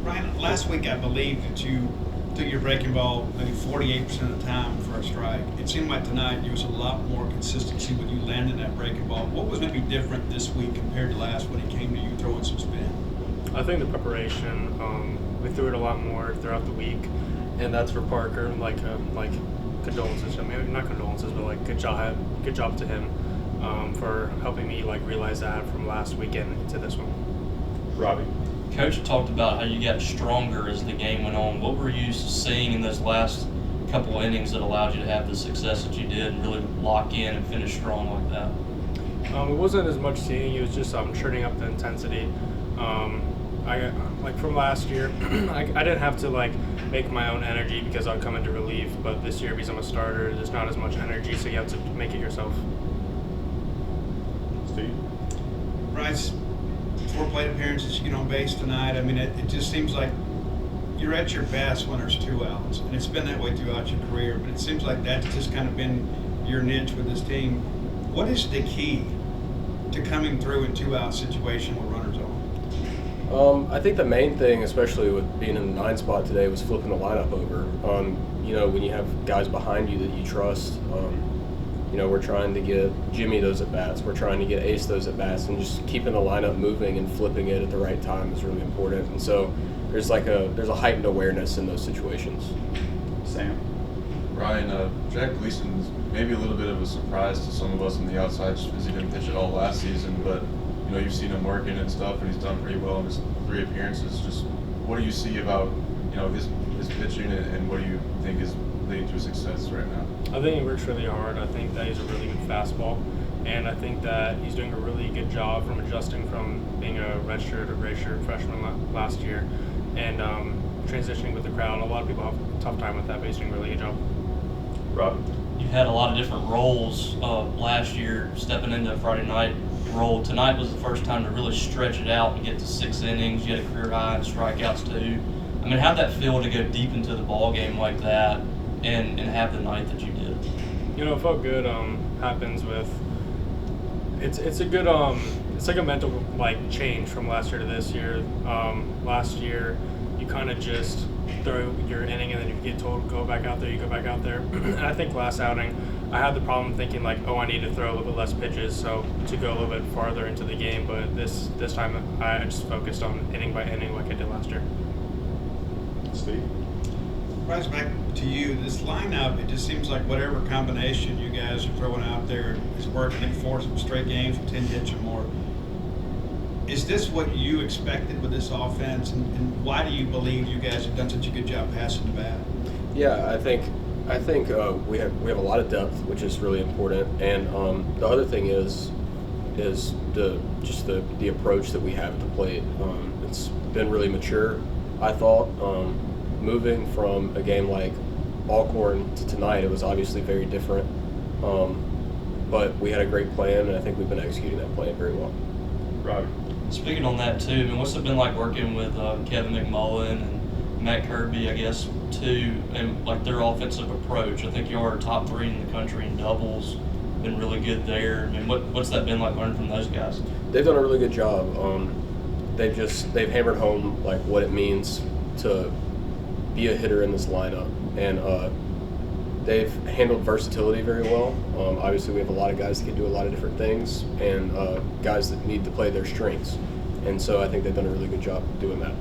Ryan, last week I believe that you took your breaking ball maybe 48% of the time for a strike. It seemed like tonight there was a lot more consistency with you landing that breaking ball. What was maybe different this week compared to last when it came to you throwing some spin? I think the preparation, we threw it a lot more throughout the week, and that's for Parker. Like condolences. I mean, not condolences, but like good job to him for helping me like realize that from last weekend into this one. Robbie. Coach talked about how you got stronger as the game went on. What were you seeing in those last couple innings that allowed you to have the success that you did and really lock in and finish strong like that? It wasn't as much seeing. It was just turning up the intensity. I like from last year, I didn't have to like make my own energy because I'd come into relief. But this year, because I'm a starter, there's not as much energy, so you have to make it yourself. Steve. Bryce, 4 plate appearances, you get on base tonight. I mean, it just seems like you're at your best when there's 2 outs, and it's been that way throughout your career. But it seems like that's just kind of been your niche with this team. What is the key to coming through in 2-out situation with runners on? I think the main thing, especially with being in the 9 spot today, was flipping the lineup over. When you have guys behind you that you trust, we're trying to get Jimmy those at-bats. We're trying to get Ace those at-bats, and just keeping the lineup moving and flipping it at the right time is really important. And so there's a heightened awareness in those situations. Sam. Ryan, Jack Gleason's maybe a little bit of a surprise to some of us on the outside just because he didn't pitch at all last season, but you've seen him working and stuff, and he's done pretty well in his 3 appearances. Just what do you see about his pitching, and what do you think is leading to success right now? I think he works really hard. I think that he's a really good fastball, and I think that he's doing a really good job from adjusting from being a redshirt or gray shirt freshman last year, and transitioning with the crowd. A lot of people have a tough time with that, but he's doing a really good job. Robbie. You had a lot of different roles last year, stepping into a Friday night role. Tonight was the first time to really stretch it out and get to 6 innings. You had a career high in strikeouts too. I mean, how'd that feel to go deep into the ball game like that and have the night that you did? It felt good. Happens with it's a good it's like a mental like change from last year to this year. Last year you kind of just throw your inning, and then you get told go back out there, you go back out there. And I think last outing I had the problem thinking like, oh, I need to throw a little bit less pitches so to go a little bit farther into the game. But this time I just focused on inning by inning like I did last year. Steve. Bryce, back to you. This lineup, it just seems like whatever combination you guys are throwing out there is working. I think 4 straight games with 10 hits or more. Is this what you expected with this offense, and why do you believe you guys have done such a good job passing the bat? Yeah, I think we have a lot of depth, which is really important, and the other thing is the approach that we have at the plate. It's been really mature, I thought. Moving from a game like Alcorn to tonight, it was obviously very different, but we had a great plan, and I think we've been executing that plan very well. Robbie. Speaking on that too, I mean, what's it been like working with Kevin McMullen and Matt Kirby, I guess, too, and like their offensive approach? I think you are top 3 in the country in doubles, been really good there. I mean, what's that been like learning from those guys? They've done a really good job. They've hammered home like what it means to be a hitter in this lineup, and they've handled versatility very well. Obviously, we have a lot of guys that can do a lot of different things, and guys that need to play their strengths. And so I think they've done a really good job doing that.